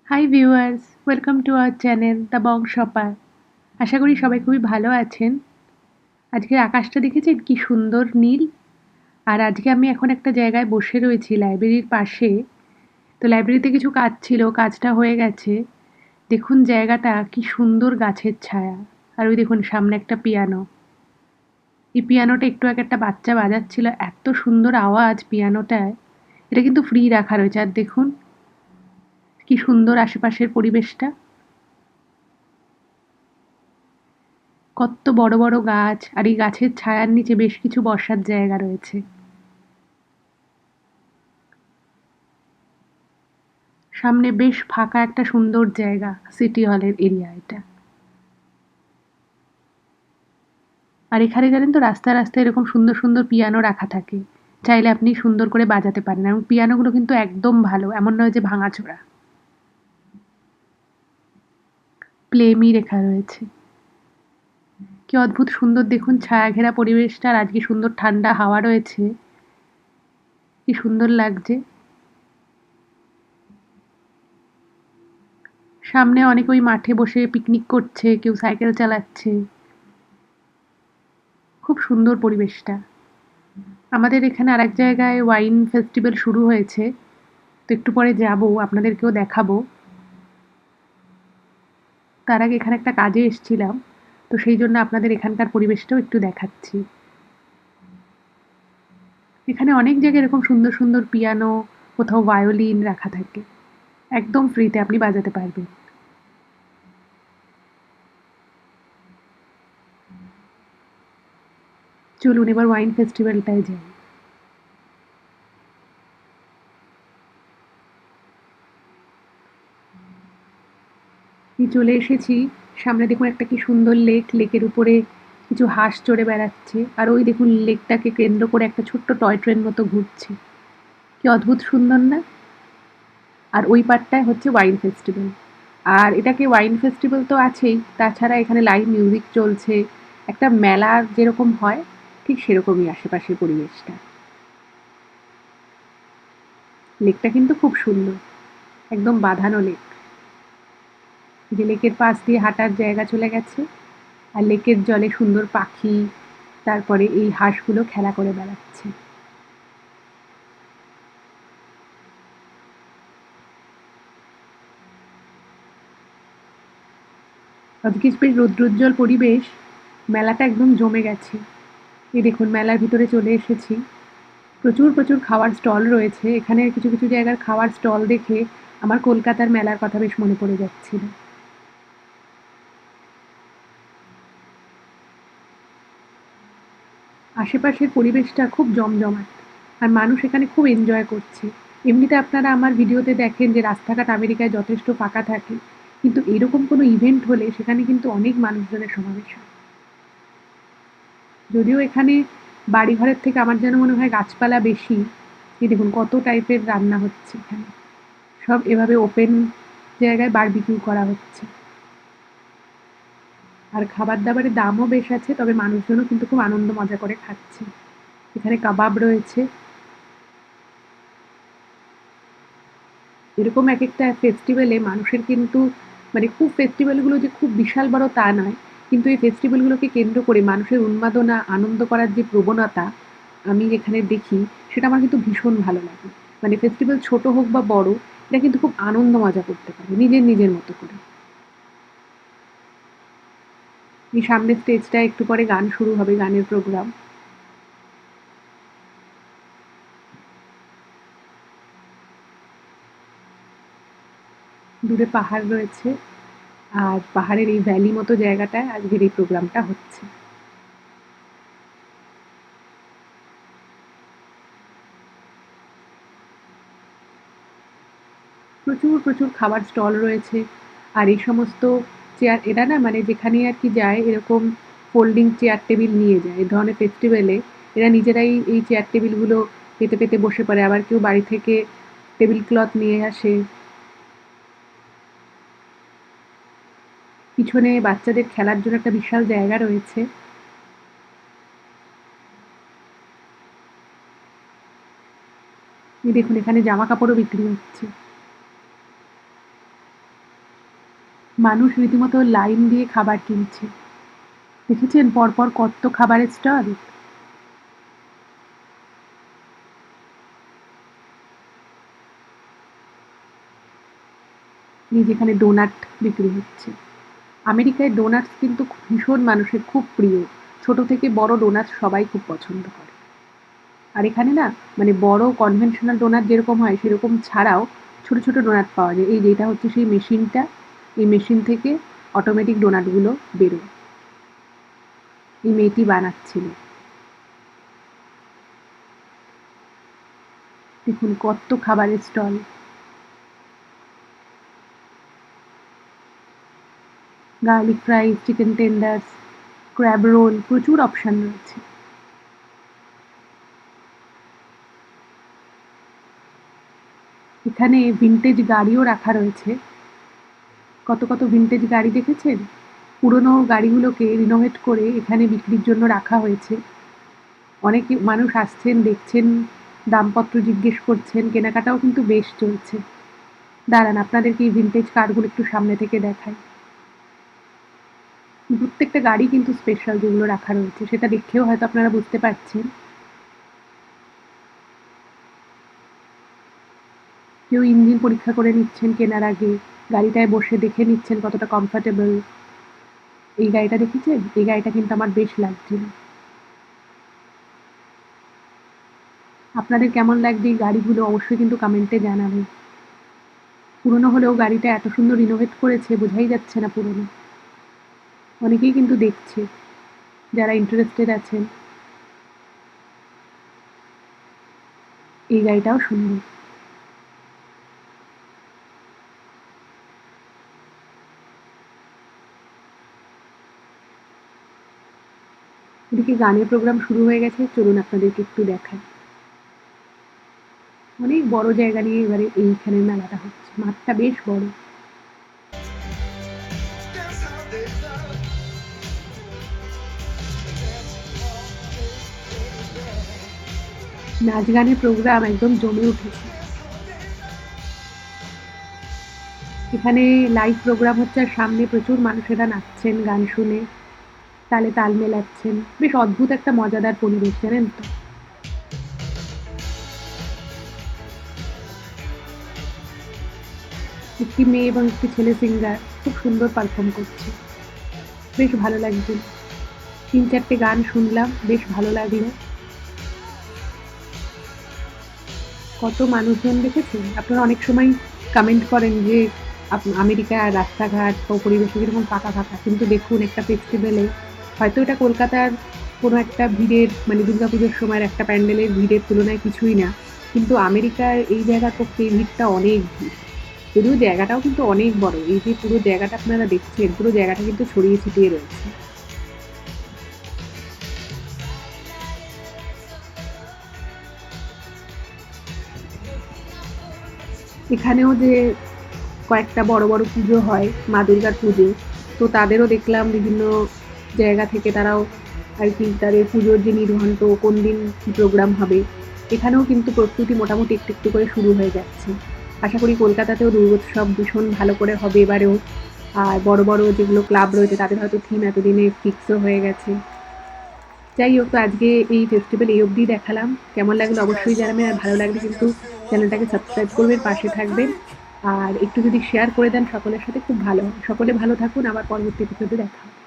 High viewers, welcome to our channel the Bong shopper. আশা করি সবাই খুবই ভালো আছেন। আজকের আকাশটা দেখেছেন কি সুন্দর নীল। আর আজকে আমি এখন একটা জায়গায় বসে রয়েছি লাইব্রেরির পাশে। তো লাইব্রেরিতে কিছু কাজ ছিল, কাজটা হয়ে গেছে। দেখুন জায়গাটা কি সুন্দর, গাছের ছায়া। আর ওই দেখুন সামনে একটা পিয়ানো। এই পিয়ানোটা একটু আগে একটা বাচ্চা বাজাচ্ছিল, এত সুন্দর আওয়াজ পিয়ানোটায়। এটা কিন্তু ফ্রি রাখা রয়েছে। আর দেখুন কি সুন্দর আশেপাশের পরিবেশটা। কত বড় বড় গাছ, আর এই গাছের ছায়ার নিচে বেশ কিছু বসার জায়গা রয়েছে। সামনে বেশ ফাঁকা একটা সুন্দর জায়গা, সিটি হলের এরিয়া এটা। আর এখানে জানেন তো রাস্তায় রাস্তায় এরকম সুন্দর সুন্দর পিয়ানো রাখা থাকে। চাইলে আপনি সুন্দর করে বাজাতে পারেন, এবং পিয়ানোগুলো কিন্তু একদম ভালো, এমন নয় যে ভাঙাচোরা। প্লেমি লেখা রয়েছে। কি অদ্ভুত সুন্দর দেখুন ছায়া ঘেরা পরিবেশটা। আর আজকে সুন্দর ঠান্ডা হাওয়া রয়েছে, কি সুন্দর লাগছে। সামনে অনেকে ওই মাঠে বসে পিকনিক করছে, কেউ সাইকেল চালাচ্ছে। খুব সুন্দর পরিবেশটা। আমাদের এখানে আরেক জায়গায় ওয়াইন ফেস্টিভ্যাল শুরু হয়েছে। তো একটু পরে যাবো, আপনাদেরকেও দেখাবো। তার আগে এখানে একটা কাজে এসছিলাম, তো সেই জন্য আপনাদের এখানকার পরিবেশটাও একটু দেখাচ্ছি। এখানে অনেক জায়গায় এরকম সুন্দর সুন্দর পিয়ানো, কোথাও ভায়োলিন রাখা থাকে। একদম ফ্রিতে আপনি বাজাতে পারবেন। চলুন এবার ওয়াইন ফেস্টিভ্যালটায় যাই। আমি চলে এসেছি। সামনে দেখুন একটা কি সুন্দর লেক, লেকের উপরে কিছু হাঁস চড়ে বেড়াচ্ছে। আর ওই দেখুন লেকটাকে কেন্দ্র করে একটা ছোট্ট টয় ট্রেন মতো ঘুরছে। কি অদ্ভুত সুন্দর না? আর ওই পার্টটায় হচ্ছে ওয়াইন ফেস্টিভ্যাল। আর এটাকে ওয়াইন ফেস্টিভ্যাল তো আছেই, তাছাড়া এখানে লাইভ মিউজিক চলছে। একটা মেলা যেরকম হয় ঠিক সেরকমই আশেপাশের পরিবেশটা। লেকটা কিন্তু খুব সুন্দর, একদম বাঁধানো লেক। যে লেকের পাশ দিয়ে হাঁটার জায়গা চলে গেছে। আর লেকের জলে সুন্দর পাখি, তারপরে এই হাঁসগুলো খেলা করে বেড়াচ্ছে। আজকে বেশ রৌদ্রোজ্জ্বল পরিবেশ। মেলাটা একদম জমে গেছে। এই দেখুন মেলার ভিতরে চলে এসেছি। প্রচুর প্রচুর খাওয়ার স্টল রয়েছে এখানে। কিছু কিছু জায়গার খাওয়ার স্টল দেখে আমার কলকাতার মেলার কথা বেশ মনে পড়ে যাচ্ছিল। আশেপাশের পরিবেশটা খুব জমজমাট। আর মানুষ এখানে খুব এনজয় করছে। এমনিতে আপনারা আমার ভিডিওতে দেখেন যে রাস্তাঘাট আমেরিকায় যথেষ্ট ফাঁকা থাকে, কিন্তু এরকম কোনো ইভেন্ট হলে সেখানে কিন্তু অনেক মানুষজনের সমাবেশ হয়। যদিও এখানে বাড়িঘরের থেকে আমার যেন মনে হয় গাছপালা বেশি। এই দেখুন কত টাইপের রান্না হচ্ছে এখানে। সব এভাবে ওপেন জায়গায় বারবিকিউ করা হচ্ছে। আর খাবার-দাবারের দামও বেশ আছে, তবে মানুষজনও কিন্তু খুব আনন্দ মজা করে খাচ্ছে। এখানে কাবাব রয়েছে। এরকম একেকটা ফেস্টিভ্যালে মানুষের কিন্তু মানে খুব ফেস্টিভ্যালগুলো যে খুব বিশাল বড় তা নয়। কিন্তু এই ফেস্টিভ্যালগুলোকে কেন্দ্র করে মানুষের উন্মাদনা, আনন্দ করার যে প্রবণতা আমি এখানে দেখি, সেটা আমার কিন্তু ভীষণ ভালো লাগে। মানে ফেস্টিভ্যাল ছোট হোক বা বড়, এটা কিন্তু খুব আনন্দ মজা করতে পারে নিজের নিজের মতো করে। এই সামনের স্টেজটায় একটু পরে গান শুরু হবে, গানের প্রোগ্রাম। দূরে পাহাড় রয়েছে। আর পাহাড়ের এই ভ্যালি মতো জায়গাটায় আজকের এই প্রোগ্রামটা হচ্ছে। প্রচুর প্রচুর খাবার স্টল রয়েছে। আর এই সমস্ত চেয়ার, এরা না মানে যেখানে আর কি যায় এরকম ফোল্ডিং চেয়ার টেবিল নিয়ে যায় এই ধরনের ফেস্টিভ্যালে। এরা নিজেরাই এই চেয়ার টেবিলগুলো পেতে পেতে বসে পড়ে। আবার কেউ বাড়ি থেকে টেবিল ক্লথ নিয়ে আসে। পিছনে বাচ্চাদের খেলার জন্য একটা বিশাল জায়গা রয়েছে। এই দেখুন এখানে জামা কাপড়ও বিক্রি হচ্ছে। মানুষ রীতিমতো লাইন দিয়ে খাবার কিনছে। দেখেছেন পরপর কত খাবারের স্টল? এই যেখানে ডোনাট বিক্রি হচ্ছে। আমেরিকায় ডোনাটস কিন্তু ভীষণ মানুষের খুব প্রিয়। ছোট থেকে বড় ডোনাটস সবাই খুব পছন্দ করে। আর এখানে না মানে বড় কনভেনশনাল ডোনাট যেরকম হয় সেরকম ছাড়াও ছোট, ছোট ডোনাট পাওয়া যায়। এই যে এটা হচ্ছে সেই মেশিনটা। এই মেশিন থেকে অটোমেটিক ডোনাটগুলো বেরোয়। এই মেয়েটি বানাচ্ছিল। দেখুন কত খাবারের stall. Garlic fries, chicken tenders, crab roll প্রচুর অপশন রয়েছে। এখানে ভিন্টেজ গাড়িও রাখা রয়েছে। কত, কত ভিন্টেজ গাড়ি দেখেছেন? পুরনো গাড়িগুলোকে রিনোভেট করে এখানে বিক্রির জন্য রাখা হয়েছে। অনেক মানুষ আসছেন, দেখছেন, দামপত্র জিজ্ঞেস করছেন, কেনাকাটাও কিন্তু বেশ চলছে। দাঁড়ান আপনাদেরকে এই ভিন্টেজ কারগুলো একটু সামনে থেকে দেখাই। প্রত্যেকটা গাড়ি কিন্তু স্পেশাল যেগুলো রাখা রয়েছে সেটা দেখেও হয়তো আপনারা বুঝতে পারছেন। কেউ ইঞ্জিন পরীক্ষা করে নিচ্ছেন কেনার আগে, গাড়িটায় বসে দেখে নিচ্ছেন কতটা কমফোর্টেবল। এই গাড়িটা দেখেছেন? এই গাড়িটা কিন্তু আমার বেশ লাগছিল। আপনাদের কেমন লাগছে এই গাড়িগুলো অবশ্যই কিন্তু কমেন্টে জানাবেন। পুরনো হলেও গাড়িটা এত সুন্দর রিনোভেট করেছে বোঝাই যাচ্ছে না পুরনো। অনেকেই কিন্তু দেখছে যারা ইন্টারেস্টেড আছেন। এই গাড়িটাও সুন্দর। এদিকে গানের প্রোগ্রাম শুরু হয়ে গেছে, চলুন আপনাদেরকে একটু দেখাই। অনেক বড় জায়গা নিয়ে এবারে এইখানে মেলাটা হচ্ছে, মাঠটা বেশ বড়। নাচ গানের প্রোগ্রাম একদম জমে উঠেছে। এখানে লাইভ প্রোগ্রাম হচ্ছে আর সামনে প্রচুর মানুষেরা নাচছেন গান শুনে, তালে তাল মেলাচ্ছেন। বেশ অদ্ভুত একটা মজাদার পরিবেশ জানেন তো। একটি মেয়ে এবং একটি ছেলে সিঙ্গার খুব সুন্দর পারফর্ম করছে, বেশ ভালো লাগছে। ৩-৪টে গান শুনলাম, বেশ ভালো লাগলো। কত মানুষজন দেখেছেন? আপনারা অনেক সময় কমেন্ট করেন যে আমেরিকার রাস্তাঘাট বা পরিবেশে কিরকম ফাঁকা ফাঁকা, কিন্তু দেখুন একটা ফেস্টিভ্যালে হয়তো এটা কলকাতার কোনো একটা ভিড়ের মানে দুর্গাপুজোর সময়ের একটা প্যান্ডেলের ভিড়ের তুলনায় কিছুই না, কিন্তু আমেরিকার এই জায়গার পক্ষে এই ভিড়টা অনেক ভিড়। যদিও জায়গাটাও কিন্তু অনেক বড়। এই যে পুরো জায়গাটা আপনারা দেখছেন, পুরো জায়গাটা কিন্তু ছড়িয়ে ছিটিয়ে রয়েছে। এখানেও যে কয়েকটা বড় বড় পুজো হয়, মা দুর্গার পুজো, তো তাদেরও দেখলাম বিভিন্ন জায়গা থেকে তারাও আর কি তাদের পুজোর যে নির্ঘণ্ট কোন দিন কী প্রোগ্রাম হবে, এখানেও কিন্তু প্রস্তুতি মোটামুটি একটু একটু করে শুরু হয়ে যাচ্ছে। আশা করি কলকাতাতেও দুর্গোৎসব ভীষণ ভালো করে হবে এবারেও। আর বড় বড় যেগুলো ক্লাব রয়েছে তাদের হয়তো থিম এতদিনে ফিক্সও হয়ে গেছে। যাই হোক, তো আজকে এই ফেস্টিভ্যাল এই অবধি দেখালাম। কেমন লাগলো অবশ্যই জানাবেন, আর ভালো লাগলে কিন্তু চ্যানেলটাকে সাবস্ক্রাইব করবেন, পাশে থাকবেন। আর একটু যদি শেয়ার করে দেন সকলের সাথে খুব ভালো হয়। সকলে ভালো থাকুন, আবার পরবর্তী এপিসোডে দেখা হবে।